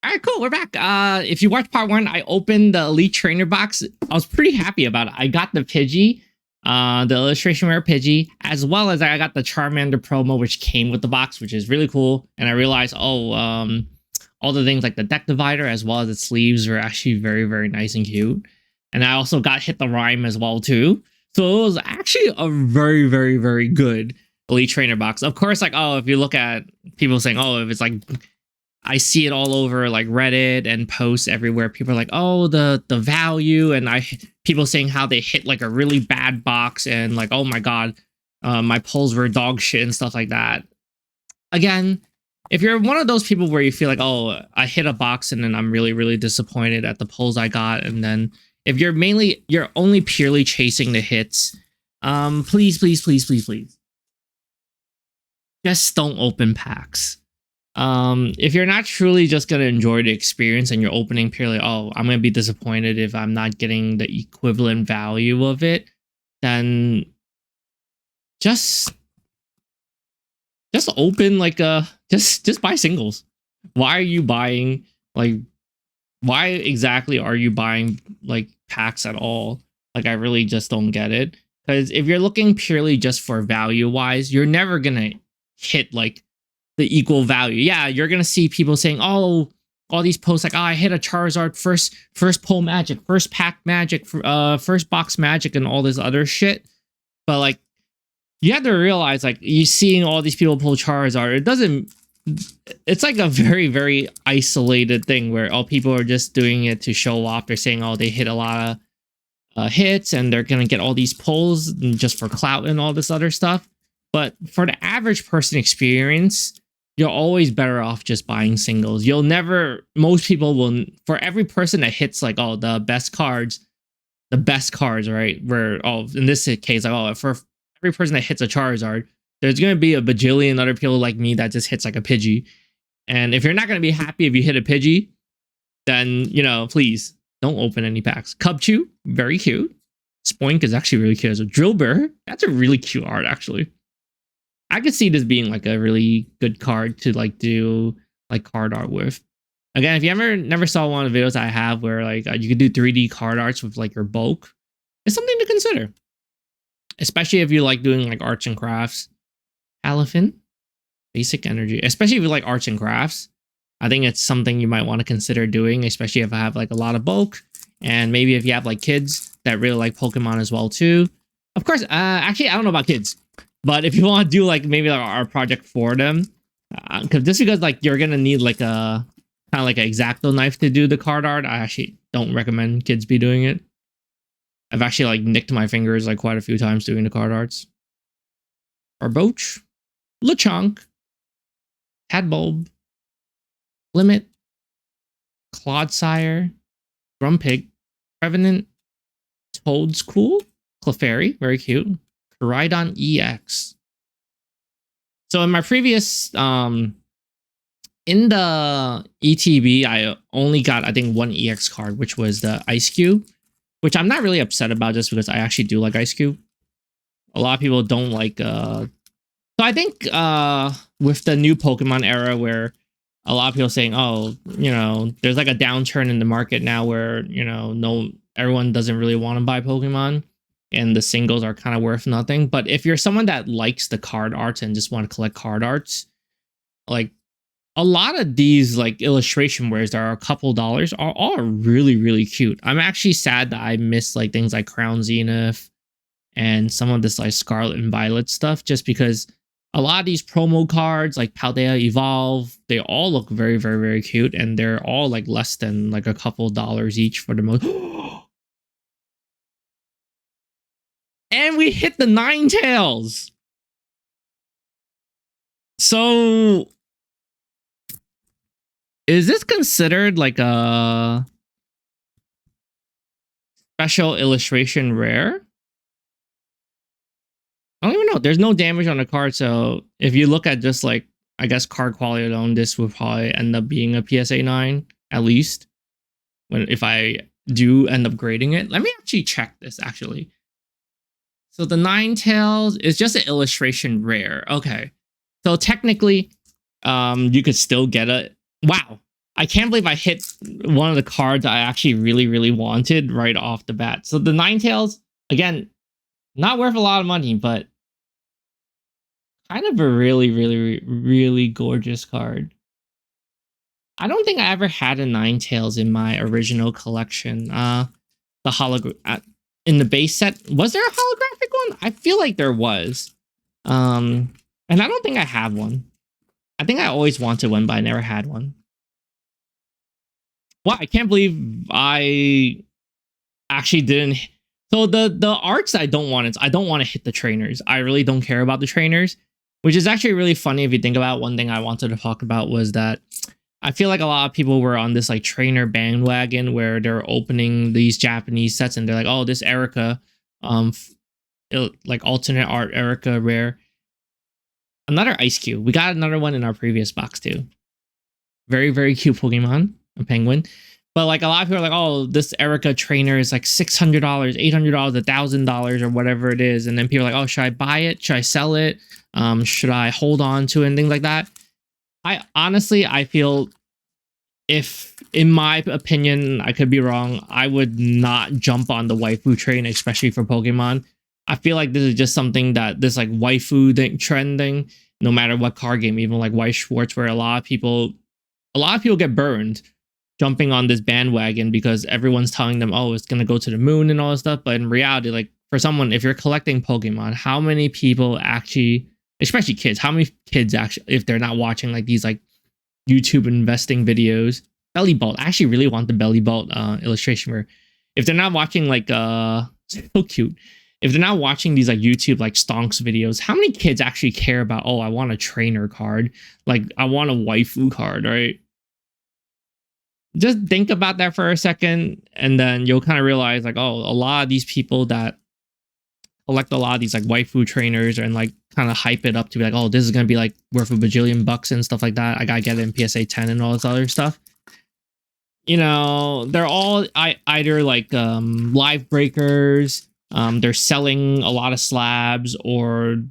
All right, cool. We're back. If you watched part one, I opened the Elite Trainer box. I was pretty happy about it. I got the Pidgey, the illustration rare Pidgey, as well as I got the Charmander promo, which came with the box, which is really cool. And I realized, all the things like the deck divider as well as its sleeves were actually very, very nice and cute. And I also got Hit the Rhyme as well too. So it was actually a very, very, very good Elite Trainer box. Of course, like, if you look at people saying, if it's like, I see it all over like Reddit and posts everywhere. People are like, the value, and people saying how they hit like a really bad box and like, oh my god, my pulls were dog shit and stuff like that. Again, if you're one of those people where you feel like, I hit a box and then I'm really, really disappointed at the pulls I got, and then if you're only purely chasing the hits, please, please, please, please, please, just don't open packs. If you're not truly just gonna enjoy the experience and you're opening purely, I'm gonna be disappointed if I'm not getting the equivalent value of it, then just open like just buy singles. Why are you buying why exactly are you buying like packs at all? Like, I really just don't get it. Because if you're looking purely just for value wise, you're never gonna hit like the equal value. Yeah, you're gonna see people saying, all these posts like, I hit a Charizard first pull magic, first pack magic, first box magic, and all this other shit. But like, you have to realize, like, you seeing all these people pull Charizard, it's like a very, very isolated thing where all people are just doing it to show off. They're saying, they hit a lot of hits and they're gonna get all these pulls just for clout and all this other stuff. But for the average person experience, you're always better off just buying singles. Most people will, for every person that hits like, the best cards, right? Where, in this case, like, for every person that hits a Charizard, there's going to be a bajillion other people like me that just hits like a Pidgey. And if you're not going to be happy if you hit a Pidgey, then, please don't open any packs. Cubchoo, very cute. Spoink is actually really cute as a Drillbur. That's a really cute art, actually. I could see this being like a really good card to like do like card art with. Again, if you never saw one of the videos I have where like you could do 3D card arts with like your bulk, it's something to consider. Especially if you like doing like arts and crafts. Elephant, basic energy. Especially if you like arts and crafts, I think it's something you might want to consider doing, especially if I have like a lot of bulk. And maybe if you have like kids that really like Pokemon as well too. Of course, actually, I don't know about kids. But if you want to do like maybe like our project for them, because like you're gonna need like a kind of like an X-Acto knife to do the card art. I actually don't recommend kids be doing it. I've actually like nicked my fingers like quite a few times doing the card arts. Barboach, Lechonk, Tadbulb, Limit, Clodsire, Grumpig, Revenant, Toadscool, Clefairy, very cute. Rhydon EX. So in my previous in the ETB, I only got, I think, one EX card, which was the Ice Cube, which I'm not really upset about just because I actually do like Ice Cube. A lot of people don't like so I think with the new Pokemon era where a lot of people saying, there's like a downturn in the market now where, everyone doesn't really want to buy Pokemon. And the singles are kind of worth nothing. But if you're someone that likes the card arts and just want to collect card arts, like a lot of these like illustration wares that are a couple dollars are all really, really cute. I'm actually sad that I missed like things like Crown Zenith and some of this like Scarlet and Violet stuff, just because a lot of these promo cards like Paldea Evolve, they all look very, very, very cute. And they're all like less than like a couple dollars each for the most. And we hit the Ninetales. So, is this considered like a special illustration rare? I don't even know. There's no damage on the card. So, if you look at just like, I guess, card quality alone, this would probably end up being a PSA 9, at least. If I do end up grading it. Let me actually check this, actually. So the Ninetales is just an illustration rare. Okay. So technically, you could still get a... Wow. I can't believe I hit one of the cards I actually really, really wanted right off the bat. So the Ninetales, again, not worth a lot of money, but kind of a really, really, really gorgeous card. I don't think I ever had a Ninetales in my original collection. The hologram in the base set. Was there a holographic one? I feel like there was. And I don't think I have one. I think I always wanted one, but I never had one. Wow, I can't believe I actually didn't. So the arts I don't want is I don't want to hit the trainers. I really don't care about the trainers, which is actually really funny if you think about. One thing I wanted to talk about was that I feel like a lot of people were on this like trainer bandwagon where they're opening these Japanese sets and they're like, oh, this Erica, like alternate art Erica rare. Another Ice Cube. We got another one in our previous box too. Very, very cute Pokemon, a penguin. But like a lot of people are like, oh, this Erica trainer is like $600, $800, $1,000 or whatever it is. And then people are like, oh, should I buy it? Should I sell it? Should I hold on to it and things like that? I feel, if in my opinion, I could be wrong, I would not jump on the waifu train, especially for Pokemon. I feel like this is just something that this like waifu trending, no matter what card game, even like White Schwartz, where a lot of people get burned jumping on this bandwagon because everyone's telling them, oh, it's gonna go to the moon and all this stuff. But in reality, like for someone, if you're collecting Pokemon, how many people actually, especially kids, how many kids actually, if they're not watching like these like YouTube investing videos, Belly Bolt, I actually really want the Belly Bolt illustration where if they're not watching like so cute, if they're not watching these like YouTube like stonks videos, how many kids actually care about, oh, I want a trainer card, like I want a waifu card, right? Just think about that for a second, and then you'll kind of realize like, oh, a lot of these people that collect a lot of these like waifu trainers and like kind of hype it up to be like, oh, this is gonna be like worth a bajillion bucks and stuff like that. I gotta get it in PSA 10 and all this other stuff. You know, they're all either like live breakers. They're selling a lot of slabs, or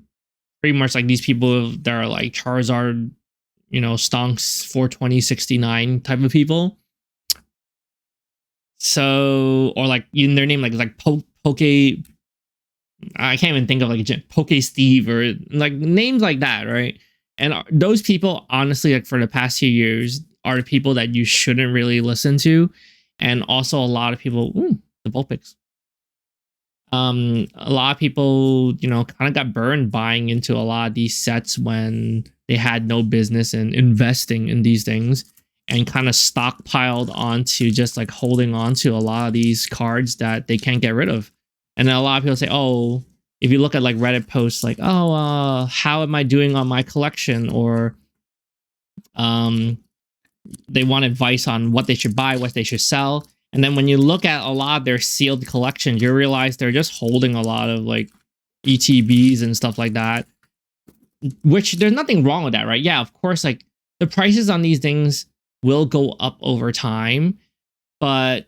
pretty much like these people that are like Charizard, you know, stonks 42069 type of people. So, or like in their name, like Poke. I can't even think of like a Poke Steve or like names like that, right? And those people, honestly, like for the past few years, are the people that you shouldn't really listen to. And also a lot of people, the Vulpix. A lot of people, you know, kind of got burned buying into a lot of these sets when they had no business in investing in these things, and kind of stockpiled onto just like holding on to a lot of these cards that they can't get rid of. And then a lot of people say, oh, if you look at like Reddit posts like, oh, how am I doing on my collection? Or they want advice on what they should buy, what they should sell. And then when you look at a lot of their sealed collections, you realize they're just holding a lot of like ETBs and stuff like that, which there's nothing wrong with that, right? Yeah, of course, like the prices on these things will go up over time, but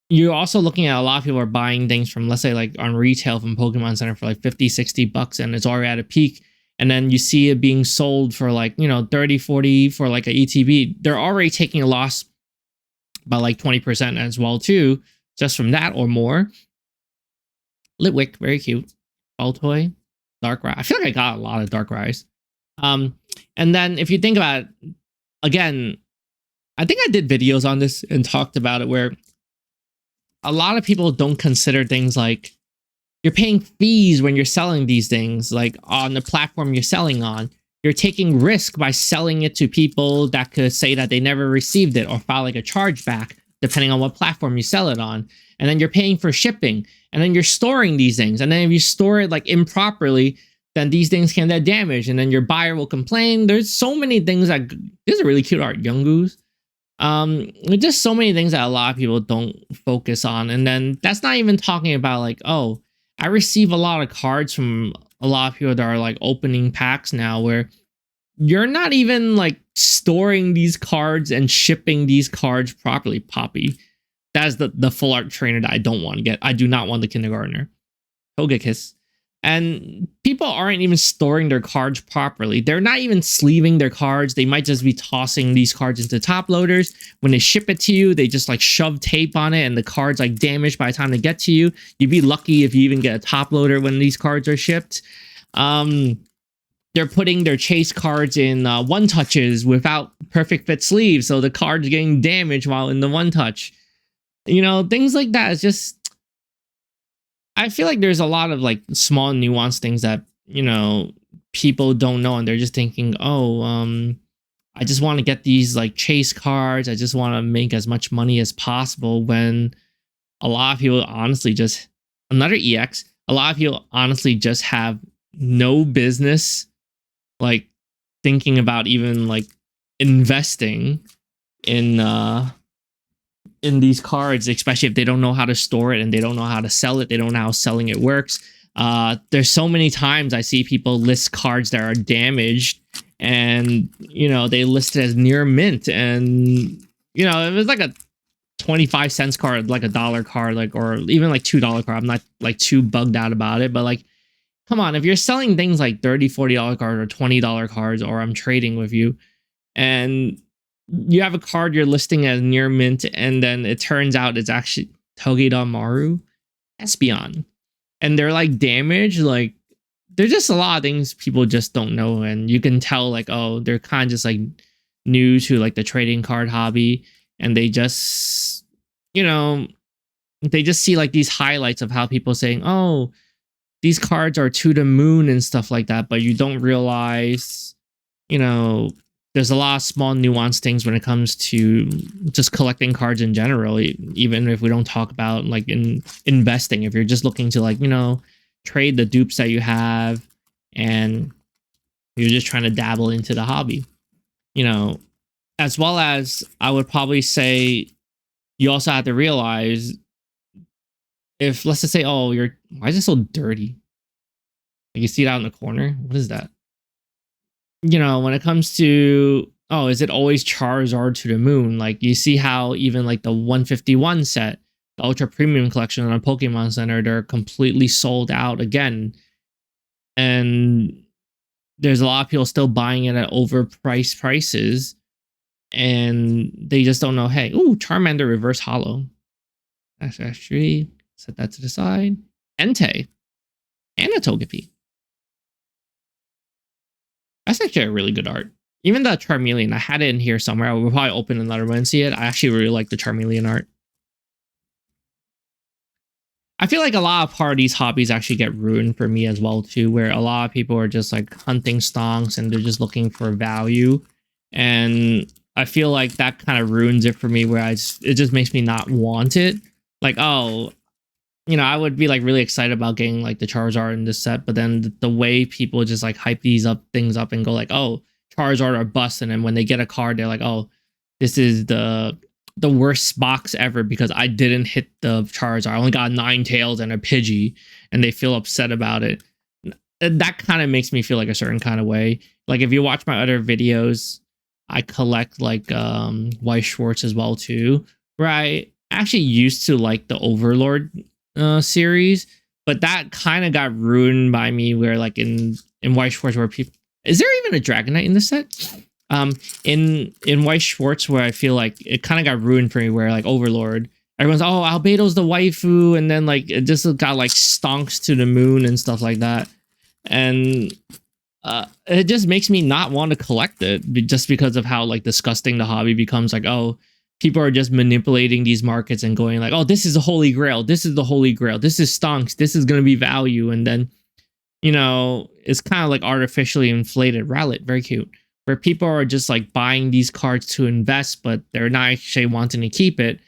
you're also looking at a lot of people are buying things from, let's say like on retail from Pokemon Center for like 50, 60 bucks, and it's already at a peak. And then you see it being sold for like, you know, 30, 40 for like a ETB. They're already taking a loss by like 20% as well too, just from that or more. Litwick, very cute. Baltoy, Darkrai. I feel like I got a lot of Darkrai's. And then if you think about it, again, I think I did videos on this and talked about it where a lot of people don't consider things like you're paying fees when you're selling these things, like on the platform you're selling on. You're taking risk by selling it to people that could say that they never received it or file like a chargeback, depending on what platform you sell it on. And then you're paying for shipping, and then you're storing these things. And then if you store it like improperly, then these things can get damaged, and then your buyer will complain. There's so many things that, this is a really cute art, Youngoos. Just so many things that a lot of people don't focus on. And then that's not even talking about like, oh, I receive a lot of cards from a lot of people that are like opening packs now where you're not even like storing these cards and shipping these cards properly, Poppy. That's the full art trainer that I don't want to get. I do not want the kindergartner. Togekiss. And people aren't even storing their cards properly. They're not even sleeving their cards. They might just be tossing these cards into top loaders. When they ship it to you, they just like shove tape on it and the card's like damaged by the time they get to you. You'd be lucky if you even get a top loader when these cards are shipped. They're putting their chase cards in one touches without perfect fit sleeves. So the card's getting damaged while in the one touch. You know, things like that. It's just, I feel like there's a lot of like small nuanced things that, you know, people don't know, and they're just thinking, oh, I just want to get these like chase cards. I just want to make as much money as possible, when a lot of people honestly just, another EX, a lot of people honestly just have no business like thinking about even like investing in these cards, especially if they don't know how to store it and they don't know how to sell it. They don't know how selling it works. There's so many times I see people list cards that are damaged, and you know, they list it as near mint, and you know, it was like a 25 cents card, like a dollar card, like, or even like $2 card. I'm not like too bugged out about it, but like, come on, if you're selling things like $30-$40 cards or $20 cards, or I'm trading with you, and you have a card you're listing as near mint, and then it turns out it's actually Togedon Maru, Espeon, and they're like damaged. Like, there's just a lot of things people just don't know, and you can tell like, oh, they're kind of just like new to like the trading card hobby, and they just, you know, they just see like these highlights of how people saying, oh, these cards are to the moon and stuff like that, but you don't realize, you know, there's a lot of small nuanced things when it comes to just collecting cards in general, even if we don't talk about like in investing. If you're just looking to like, you know, trade the dupes that you have, and you're just trying to dabble into the hobby, you know, as well as I would probably say you also have to realize, if let's just say, oh, why is it so dirty? Like, you see it out in the corner. What is that? You know, when it comes to, oh, is it always Charizard to the moon? Like, you see how even like the 151 set, the Ultra Premium collection on Pokemon Center, they're completely sold out again. And there's a lot of people still buying it at overpriced prices. And they just don't know, hey, ooh, Charmander Reverse Hollow. That's actually, set that to the side. Entei. And a Togepi. That's actually a really good art. Even the Charmeleon, I had it in here somewhere. I will probably open another one and see it. I actually really like the Charmeleon art. I feel like a lot of parties hobbies actually get ruined for me as well too, where a lot of people are just like hunting stonks and they're just looking for value. And I feel like that kind of ruins it for me, where it just makes me not want it. Like, oh, you know, I would be like really excited about getting like the Charizard in this set, but then the way people just like hype things up and go like, oh, Charizard are bust, and then when they get a card, they're like, oh, this is the worst box ever because I didn't hit the Charizard. I only got 9 tails and a Pidgey, and they feel upset about it. That kind of makes me feel like a certain kind of way. Like, if you watch my other videos, I collect like Weiss Schwartz as well too, where I actually used to like the Overlord series, but that kind of got ruined by me, where like in Weiss Schwartz, where people, is there even a Dragonite in this set? In Weiss Schwartz, where I feel like it kind of got ruined for me, where like Overlord, everyone's, oh, Albedo's the waifu, and then like it just got like stonks to the moon and stuff like that, and it just makes me not want to collect it, just because of how like disgusting the hobby becomes. Like, oh, people are just manipulating these markets and going like, oh, this is the holy grail, this is the holy grail, this is stonks, this is going to be value, and then, you know, it's kind of like artificially inflated. Rowlet, very cute, where people are just like buying these cards to invest, but they're not actually wanting to keep it.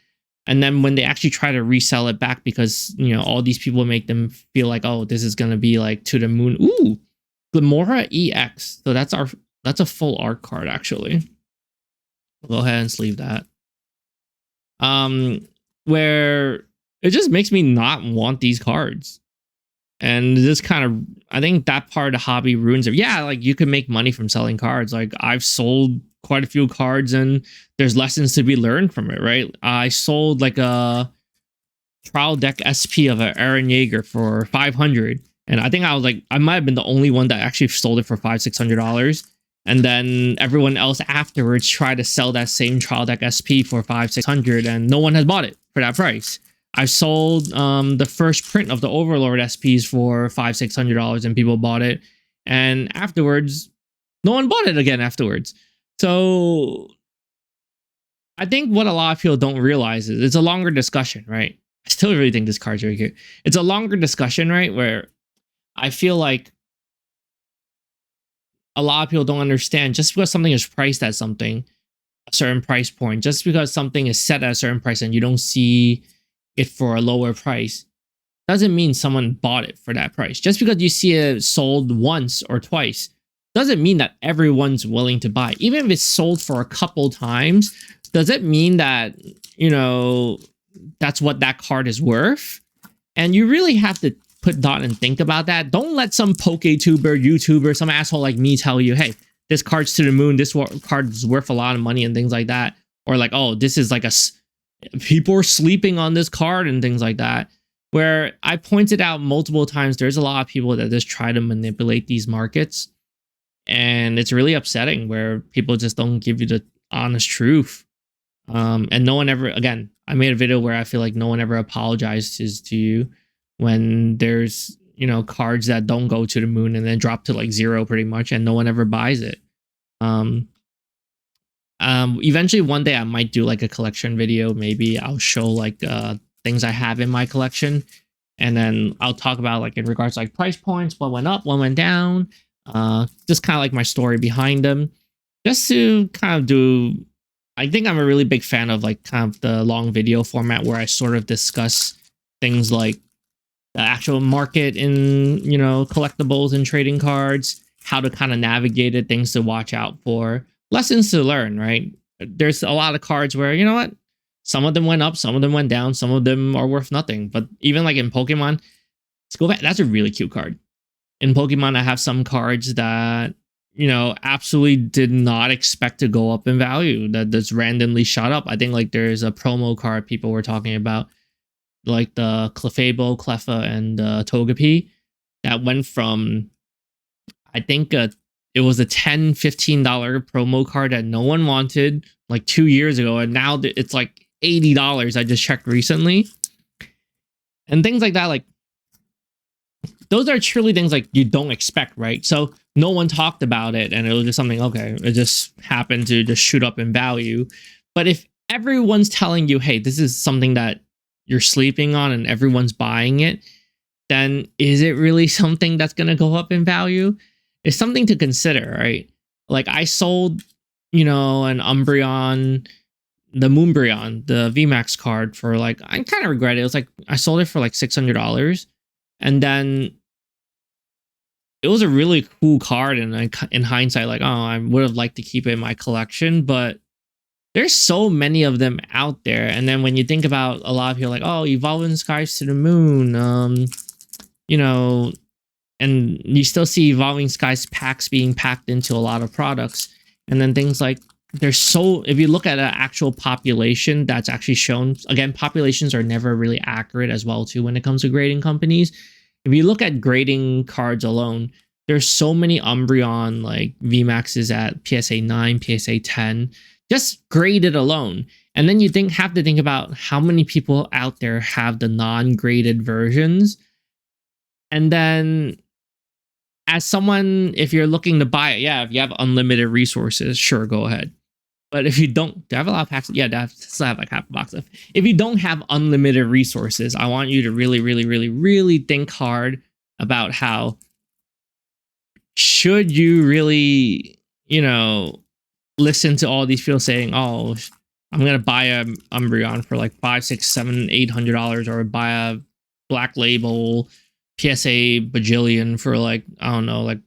And then when they actually try to resell it back, because, you know, all these people make them feel like, oh, this is going to be like to the moon. Ooh, Glamora EX. So that's a full art card, actually. We'll go ahead and sleeve that. Where it just makes me not want these cards. And this kind of, I think that part of the hobby ruins it. Yeah, like you can make money from selling cards. Like, I've sold quite a few cards and there's lessons to be learned from it, right? I sold like a trial deck SP of an Aaron Yeager for 500, And I think I might have been the only one that actually sold it for $500-$600. And then everyone else afterwards tried to sell that same trial deck SP for $500-$600, and no one has bought it for that price. I sold the first print of the Overlord SPs for $500-$600, and people bought it. And afterwards, no one bought it again afterwards. So I think what a lot of people don't realize is it's a longer discussion, right? I still really think this card's really cute. It's a longer discussion, right? Where I feel like a lot of people don't understand, just because something is priced at something, a certain price point, just because something is set at a certain price and you don't see it for a lower price, doesn't mean someone bought it for that price. Just because you see it sold once or twice doesn't mean that everyone's willing to buy. Even if it's sold for a couple times, does it mean that, you know, that's what that card is worth? And you really have to put thought and think about that. Don't let some PokeTuber, YouTuber, some asshole like me tell you, hey, this card's to the moon, this card is worth a lot of money and things like that. Or like, oh, this is like people are sleeping on this card and things like that. Where I pointed out multiple times, there's a lot of people that just try to manipulate these markets. And it's really upsetting where people just don't give you the honest truth. And no one ever, again, I made a video where I feel like no one ever apologizes to you when there's, you know, cards that don't go to the moon and then drop to like 0 pretty much, and no one ever buys it. Eventually one day I might do like a collection video. Maybe I'll show like things I have in my collection, and then I'll talk about like in regards to like price points, what went up, what went down, just kind of like my story behind them, just to kind of do. I think I'm a really big fan of like kind of the long video format where I sort of discuss things like the actual market in, you know, collectibles and trading cards, how to kind of navigate it, things to watch out for, lessons to learn, right? There's a lot of cards where, you know what, some of them went up, some of them went down, some of them are worth nothing. But even like in Pokemon, let's go back. That's a really cute card. In Pokemon, I have some cards that, you know, absolutely did not expect to go up in value, that just randomly shot up. I think like there's a promo card people were talking about, like the Clefable, Cleffa, and Togepi, that went from, I think it was a $10-$15 promo card that no one wanted like 2 years ago, and now it's like $80. I just checked recently. And things like that, like those are truly things like you don't expect, right? So no one talked about it, and it was just something, okay, it just happened to just shoot up in value. But if everyone's telling you, hey, this is something that you're sleeping on and everyone's buying it, then is it really something that's going to go up in value? It's something to consider, right? Like I sold, you know, an Umbreon, the Moonbreon, the VMAX card for like, I kind of regret it. It was like, I sold it for like $600. And then it was a really cool card. And in hindsight, like, oh, I would have liked to keep it in my collection, but there's so many of them out there. And then when you think about a lot of people like, oh, Evolving Skies to the moon, you know, and you still see Evolving Skies packs being packed into a lot of products. And then things like, there's so, if you look at an actual population that's actually shown, again, populations are never really accurate as well too when it comes to grading companies. If you look at grading cards alone, there's so many Umbreon like VMAXs at PSA 9, PSA 10, just graded alone. And then you have to think about how many people out there have the non-graded versions. And then as someone, if you're looking to buy it, yeah, if you have unlimited resources, sure, go ahead. But if you don't, do I have a lot of packs? Yeah, I still have like half a box of. If you don't have unlimited resources, I want you to really, really, really, really think hard about how should you really, you know, listen to all these people saying, oh, I'm going to buy a Umbreon for like $500, $600, $700, $800, or buy a Black Label PSA bajillion for like, I don't know, like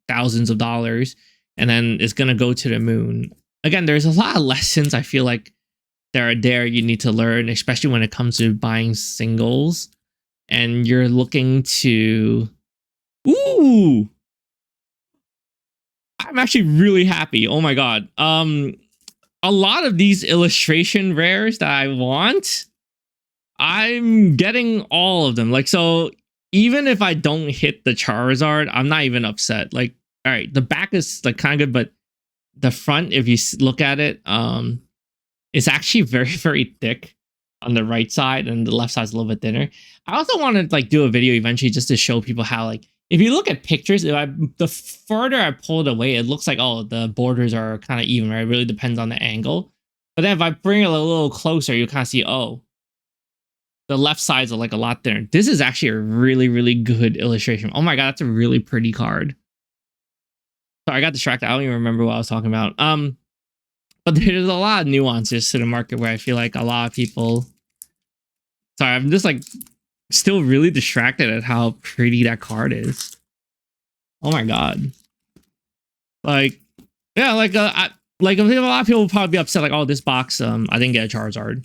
thousands of dollars, and then it's going to go to the moon. Again, there's a lot of lessons I feel like there you need to learn, especially when it comes to buying singles and you're looking to, ooh, I'm actually really happy. Oh my God. A lot of these illustration rares that I want, I'm getting all of them. Like, so even if I don't hit the Charizard, I'm not even upset. Like, all right, the back is like kind of good, but the front, if you look at it, it's actually very, very thick on the right side, and the left side's a little bit thinner. I also want to like do a video eventually just to show people how, like, if you look at pictures, the further I pull it away, it looks like, oh, the borders are kind of even, right? It really depends on the angle. But then if I bring it a little closer, you kind of see, oh, the left sides are like a lot thinner. This is actually a really, really good illustration. Oh my god, that's a really pretty card. Sorry, I got distracted. I don't even remember what I was talking about. But there's a lot of nuances to the market where I feel like a lot of people. Sorry, I'm just like still really distracted at how pretty that card is. Oh my god. Like, yeah, like like a lot of people will probably be upset, like, oh, this box, I didn't get a Charizard.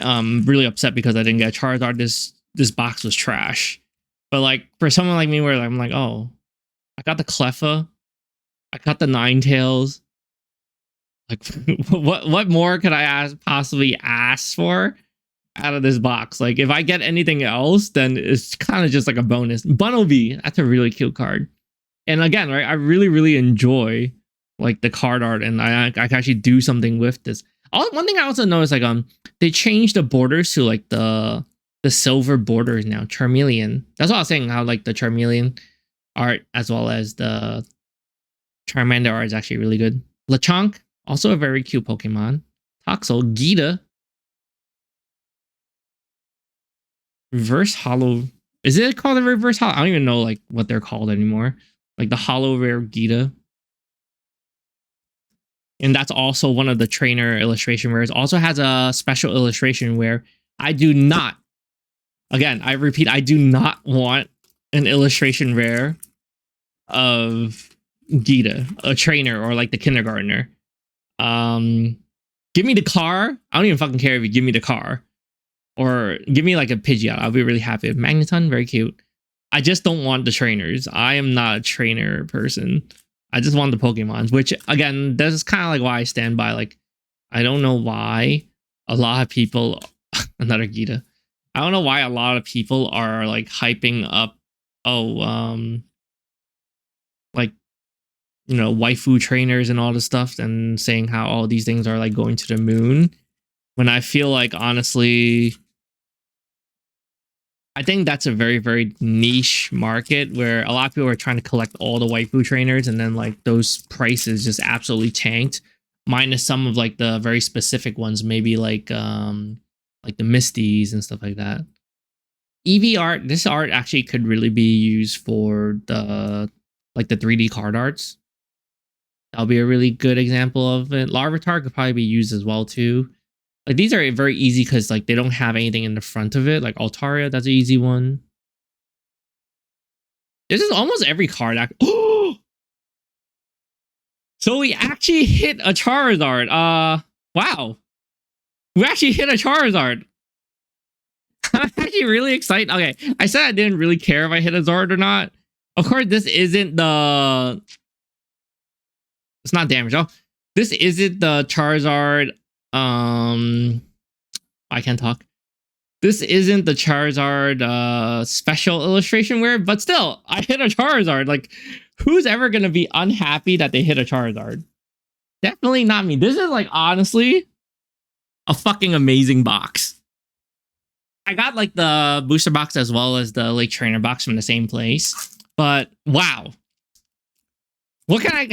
Really upset because I didn't get a Charizard. This box was trash. But like for someone like me, where I'm like, oh, I got the Cleffa, I got the Ninetales. Like, what more could I possibly ask for out of this box? Like, if I get anything else, then it's kind of just like a bonus. Bunnelby, that's a really cute card. And again, right, I really, really enjoy like the card art, and I can actually do something with this. One thing I also noticed, like, they changed the borders to like the silver borders now. Charmeleon. That's what I was saying. How like the Charmeleon art as well as the Charmander art is actually really good. Lechonk, also a very cute Pokemon. Toxel, Gita. Reverse Hollow. Is it called a Reverse Hollow? I don't even know like what they're called anymore. Like the Hollow Rare Gita. And that's also one of the trainer illustration rares. Also has a special illustration where I do not, again, I repeat, I do not want an illustration rare of Gita, a trainer, or like the kindergartner. Give me the car. I don't even fucking care if you give me the car. Or give me like a Pidgeot. I'll be really happy. Magneton, very cute. I just don't want the trainers. I am not a trainer person. I just want the Pokemons, which again, this is kind of like why I stand by. Like, I don't know why a lot of people, another Gita. I don't know why a lot of people are like hyping up, like, you know, waifu trainers and all this stuff, and saying how all these things are like going to the moon. When I feel like, honestly, I think that's a very, very niche market where a lot of people are trying to collect all the waifu trainers, and then like those prices just absolutely tanked. Minus some of like the very specific ones, maybe like the Misties and stuff like that. EV art, this art actually could really be used for the like the 3D card arts. That'll be a really good example of it. Larvitar could probably be used as well too. Like these are very easy because like they don't have anything in the front of it. Like Altaria, that's an easy one. This is almost every card. So we actually hit a Charizard. Wow. We actually hit a Charizard. I'm actually really excited. Okay, I said I didn't really care if I hit a Zard or not. Of course, this isn't the... It's not damage. Oh, this isn't the Charizard. I can't talk. This isn't the Charizard special illustration weird, but still, I hit a Charizard. Like, who's ever gonna be unhappy that they hit a Charizard? Definitely not me. This is like honestly a fucking amazing box. I got like the booster box as well as the late trainer box from the same place, but wow. What can I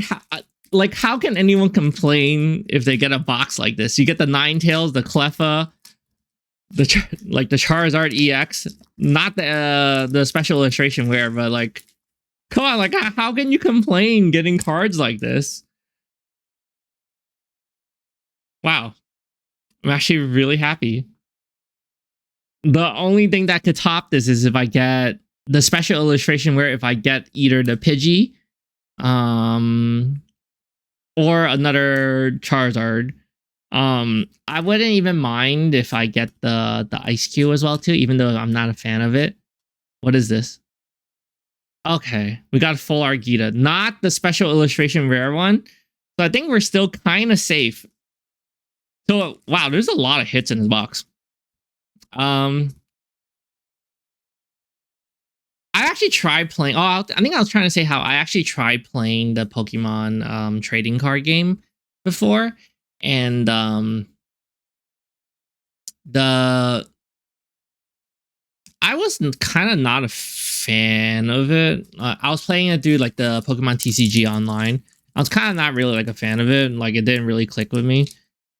like? How can anyone complain if they get a box like this? You get the Ninetales, the Cleffa, the Charizard EX, not the special illustration wear, but like, come on, like how can you complain getting cards like this? Wow, I'm actually really happy. The only thing that could top this is if I get the special illustration where if I get either the Pidgey, or another Charizard. I wouldn't even mind if I get the Ice Cube as well too, even though I'm not a fan of it. What is this? Okay, we got full art Gita, not the special illustration rare one. So I think we're still kind of safe. So wow, there's a lot of hits in this box. I actually tried playing. Oh, I think I was trying to say how I actually tried playing the Pokemon trading card game before, and the I was kind of not a fan of it. I was playing it through like the Pokemon TCG online. I was kind of not really like a fan of it. Like it didn't really click with me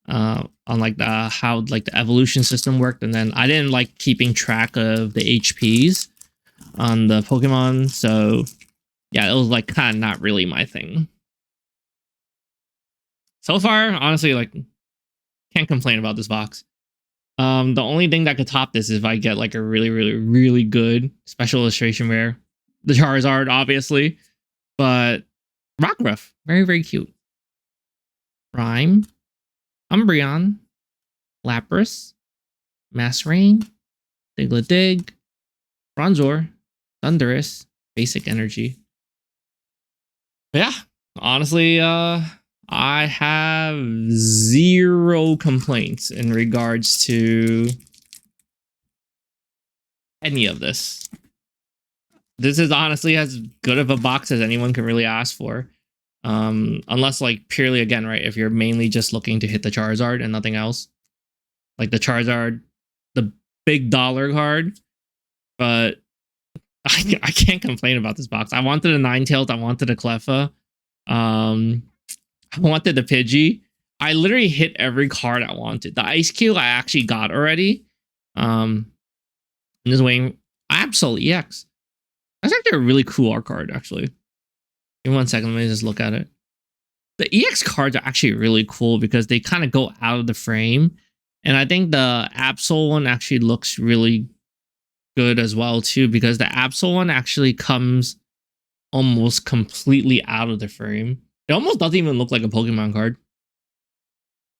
on like the how like the evolution system worked, and then I didn't like keeping track of the HPs on the Pokemon. So yeah, it was like kind of not really my thing. So far, honestly, like can't complain about this box. The only thing that could top this is if I get like a really, really, really good special illustration rare. The Charizard, obviously, but Rockruff, very, very cute. Rhyme, Umbreon, Lapras, Masrain, Dig, Bronzor, Thundurus, Basic Energy. Yeah, honestly, I have zero complaints in regards to any of this. This is honestly as good of a box as anyone can really ask for. Unless like purely again, right, if you're mainly just looking to hit the Charizard and nothing else. Like the Charizard, the big dollar card. But I can't complain about this box. I wanted a Ninetales, I wanted a Cleffa. I wanted the Pidgey. I literally hit every card I wanted. The Ice Cube I actually got already. I'm just waiting. Absol EX. That's actually a really cool art card, actually. Give me 1 second, let me just look at it. The EX cards are actually really cool because they kind of go out of the frame. And I think the Absol one actually looks really good as well, too, because the Absol one actually comes almost completely out of the frame. It almost doesn't even look like a Pokemon card.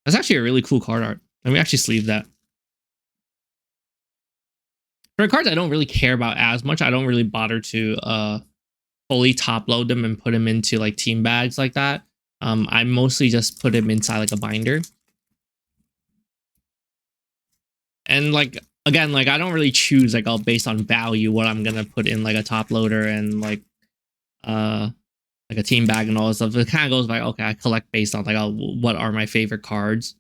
That's actually a really cool card art. Let me actually sleeve that. For cards I don't really care about as much, I don't really bother to fully top load them and put them into like team bags like that. I mostly just put them inside like a binder. And like again, like I don't really choose like all based on value what I'm gonna put in like a top loader and like a team bag and all this stuff. It kind of goes by okay, I collect based on like what are my favorite cards.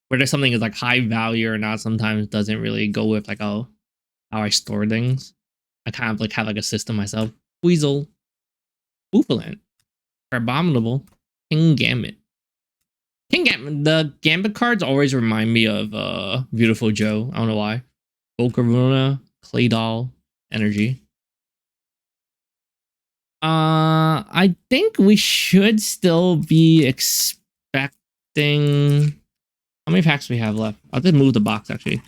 Whether something is like high value or not sometimes doesn't really go with like how I store things. I kind of like have like a system myself. Weasel, Boopalant, Abominable, King Gambit. King Gambit, the Gambit cards always remind me of Beautiful Joe. I don't know why. Volcarona, Claydol, Energy. I think we should still be expecting. How many packs do we have left? I'll just move the box actually.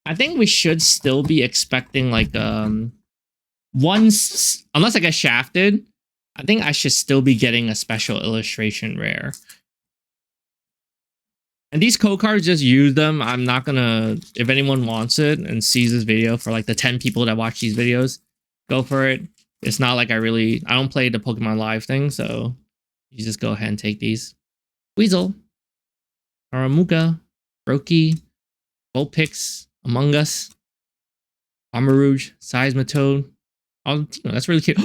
I think we should still be expecting like once unless I get shafted, I think I should still be getting a special illustration rare. And these code cards, just use them. I'm not gonna, if anyone wants it and sees this video, for like the 10 people that watch these videos, go for it. It's not like I don't play the Pokemon Live thing, so you just go ahead and take these. Weasel, Aramuka, Brokey, Vulpix, Among Us, Armarouge, Seismitoad. Oh, that's really cute.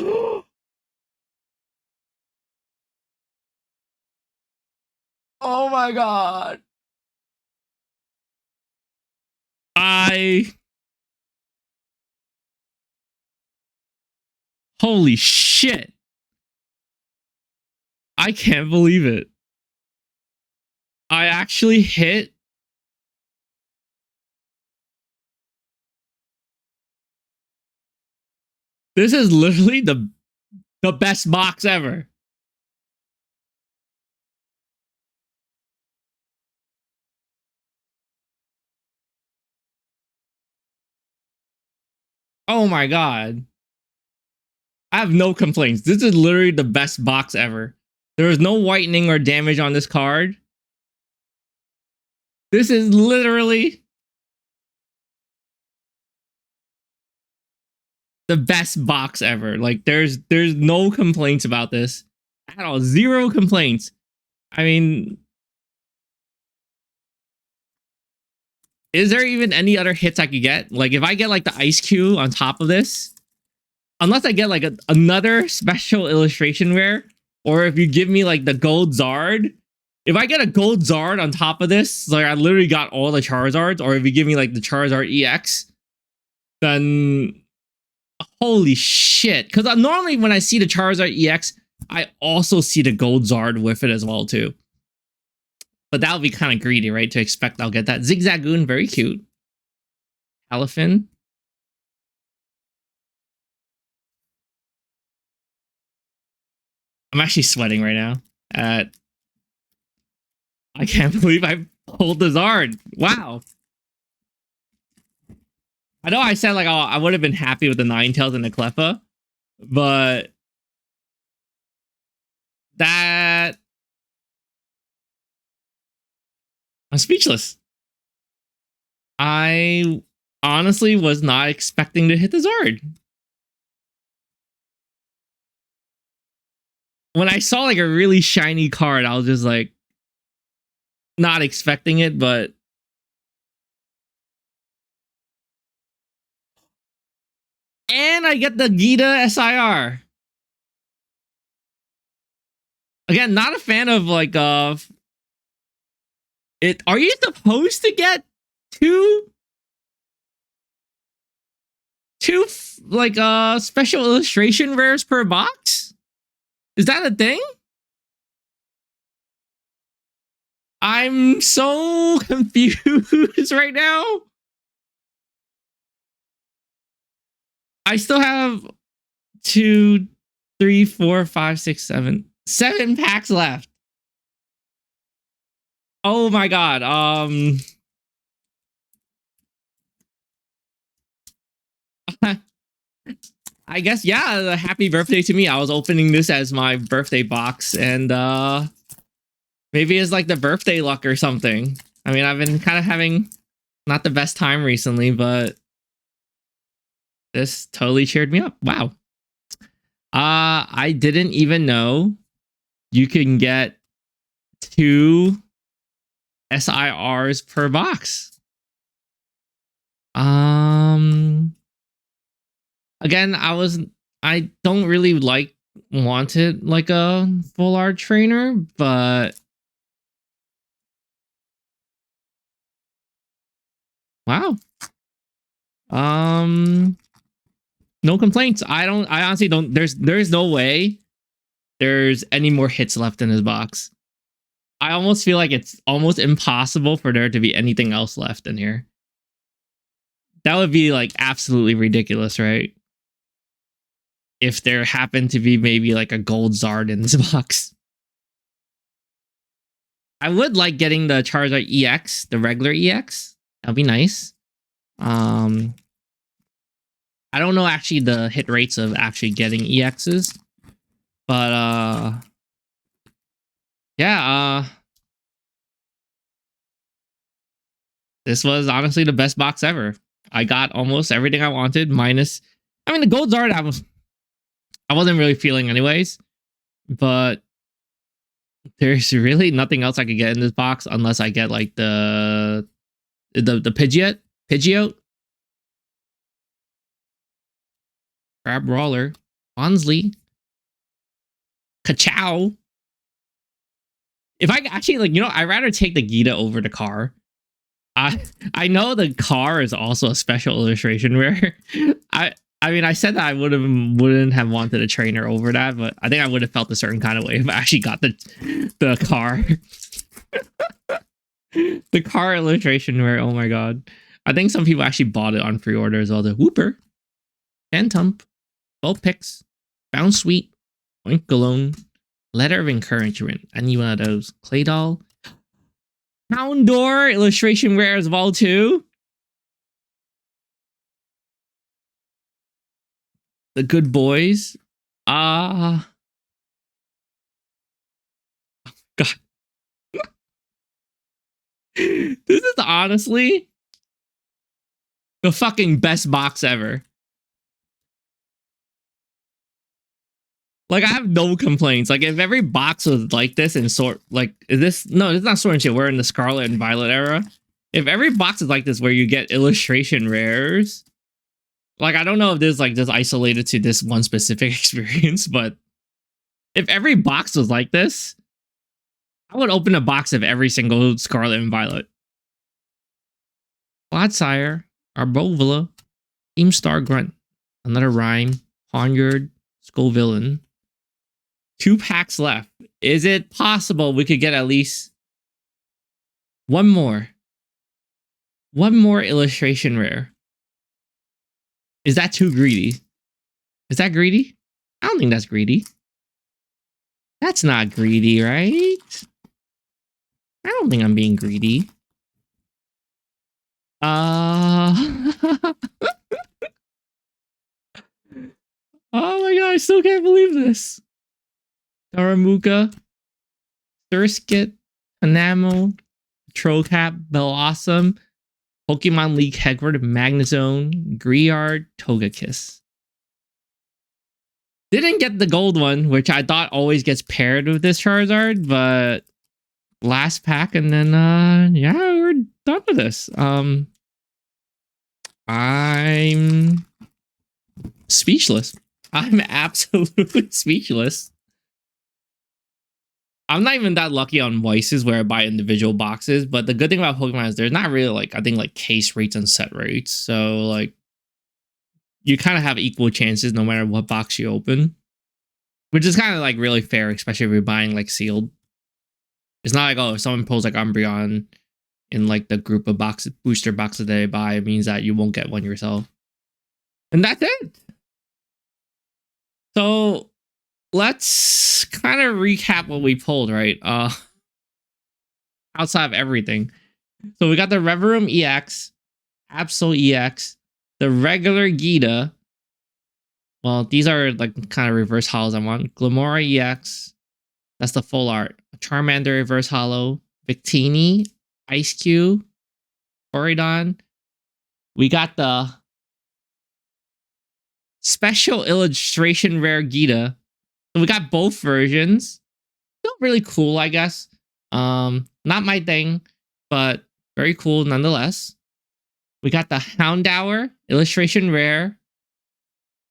Oh my god. Holy shit. I can't believe it. I actually hit. This is literally the best box ever. Oh my god. I have no complaints. This is literally the best box ever. There is no whitening or damage on this card. This is literally the best box ever. Like there's no complaints about this at all. Zero complaints. I mean, is there even any other hits I could get? Like if I get like the Ice Cube on top of this, unless I get like another special illustration rare, or if you give me like the gold Zard. If I get a gold Zard on top of this, like I literally got all the Charizards, or if you give me like the Charizard EX, then holy shit. Because normally when I see the Charizard EX, I also see the gold Zard with it as well too. But that would be kind of greedy, right? To expect I'll get that. Zigzagoon, very cute. Elephant. I'm actually sweating right now. I can't believe I pulled the Zard. Wow. I know I said like, oh, I would have been happy with the Ninetales and the Cleffa, but that I'm speechless. I honestly was not expecting to hit the Zard. When I saw like a really shiny card, I was just like not expecting it, but and I get the Gita SIR. Again, not a fan of like it. Are you supposed to get two like special illustration rares per box? Is that a thing? I'm so confused right now. I still have 2, 3, 4, 5, 6, 7 packs left. Oh my god. I guess yeah, happy birthday to me. I was opening this as my birthday box, and maybe it's like the birthday luck or something. I mean, I've been kind of having not the best time recently, but this totally cheered me up. Wow. I didn't even know you can get 2 SIRs per box. Again, I don't really want it like a full art trainer, but wow. No complaints. I honestly don't. There's no way there's any more hits left in this box. I almost feel like it's almost impossible for there to be anything else left in here. That would be like absolutely ridiculous, right? If there happened to be maybe like a gold Zard in this box. I would like getting the Charizard EX, the regular EX. That'd be nice. I don't know actually the hit rates of actually getting EXs. But yeah, this was honestly the best box ever. I got almost everything I wanted, minus I mean the gold Zard I wasn't really feeling anyways, but there's really nothing else I could get in this box unless I get like the Pidgeot, Crab Brawler, Bonsley, Kachow. If I actually like, you know, I'd rather take the Gita over the car. I know the car is also a special illustration rare. I mean, I said that I wouldn't have wanted a trainer over that, but I think I would have felt a certain kind of way if I actually got the car. The car illustration rare. Oh my god. I think some people actually bought it on pre-order as well. The Whooper, Phantump, Vulpix, Bounce Sweet, Oinkalone, Letter of Encouragement. Any one of those. Claydol, Houndour illustration rare as well too. The Good Boys. God. This is honestly the fucking best box ever. Like, I have no complaints. Like, if every box was like this and sort, like, it's not Sword and Shield. We're in the Scarlet and Violet era. If every box is like this where you get illustration rares, Like, I don't know if this is like just isolated to this one specific experience, but if every box was like this, I would open a box of every single Scarlet and Violet. Clodsire, Arbovula, Keemstar Grunt, another Rhyme, Ponyard, Skullvillain. 2 packs left. Is it possible we could get at least one more? One more illustration rare. Is that too greedy? Is that greedy? I don't think that's greedy. That's not greedy, right? I don't think I'm being greedy. Oh my god, I still can't believe this. Daramuka, Surskit, Hanamo, Trollcap, Bellossom, Pokemon League Hegward, Magnezone, Griard, Togekiss. Didn't get the gold one, which I thought always gets paired with this Charizard, but last pack, and then yeah, we're done with this. I'm speechless. I'm absolutely speechless. I'm not even that lucky on Weisses where I buy individual boxes, but the good thing about Pokemon is there's not really like, I think like case rates and set rates. So like you kind of have equal chances no matter what box you open, which is kind of like really fair, especially if you're buying like sealed. It's not like, oh, if someone pulls like Umbreon in like the group of boxes, booster boxes that they buy, it means that you won't get one yourself. And that's it. So let's kind of recap what we pulled, right? Outside of everything. So we got the Reverum EX, Absol EX, the regular Gita. Well, these are like kind of reverse holos I want. Glamora EX. That's the full art. Charmander reverse holo. Victini, Ice Cube, Coridon. We got the special illustration rare Gita. So we got both versions. Still really cool, I guess. Not my thing, but very cool nonetheless. We got the Houndour illustration rare.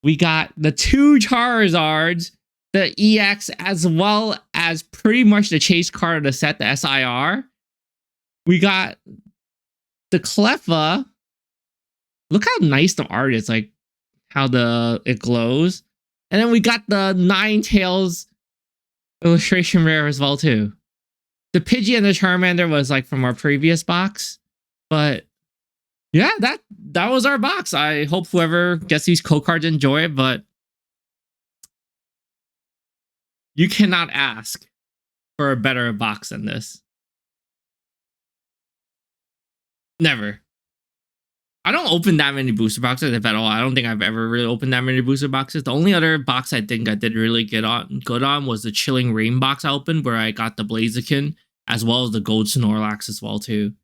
We got the 2 Charizards, the EX, as well as pretty much the chase card of the set, the SIR. We got the Cleffa. Look how nice the art is, like how it glows. And then we got the Ninetales illustration rare as well too. The Pidgey and the Charmander was like from our previous box, but yeah, that was our box. I hope whoever gets these code cards enjoy it, but you cannot ask for a better box than this. Never. I don't open that many booster boxes, if at all. I don't think I've ever really opened that many booster boxes. The only other box I think I did really good on was the Chilling Rain box I opened, where I got the Blaziken, as well as the Gold Snorlax as well too.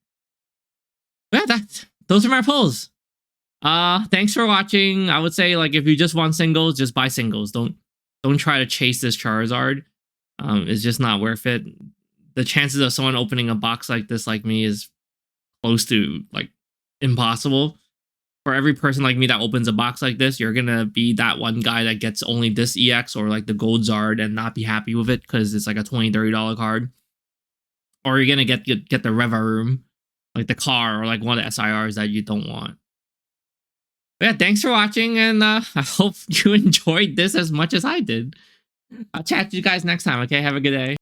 But yeah, those are my pulls. Thanks for watching. I would say, like, if you just want singles, just buy singles. Don't try to chase this Charizard. It's just not worth it. The chances of someone opening a box like this, like me, is close to like impossible. For every person like me that opens a box like this, you're gonna be that one guy that gets only this EX or like the Gold Zard and not be happy with it because it's like a $20-$30 card. Or you're gonna get the Revaroom, like the car, or like one of the SIRs that you don't want. But yeah, thanks for watching, and I hope you enjoyed this as much as I did. I'll chat to you guys next time, okay? Have a good day.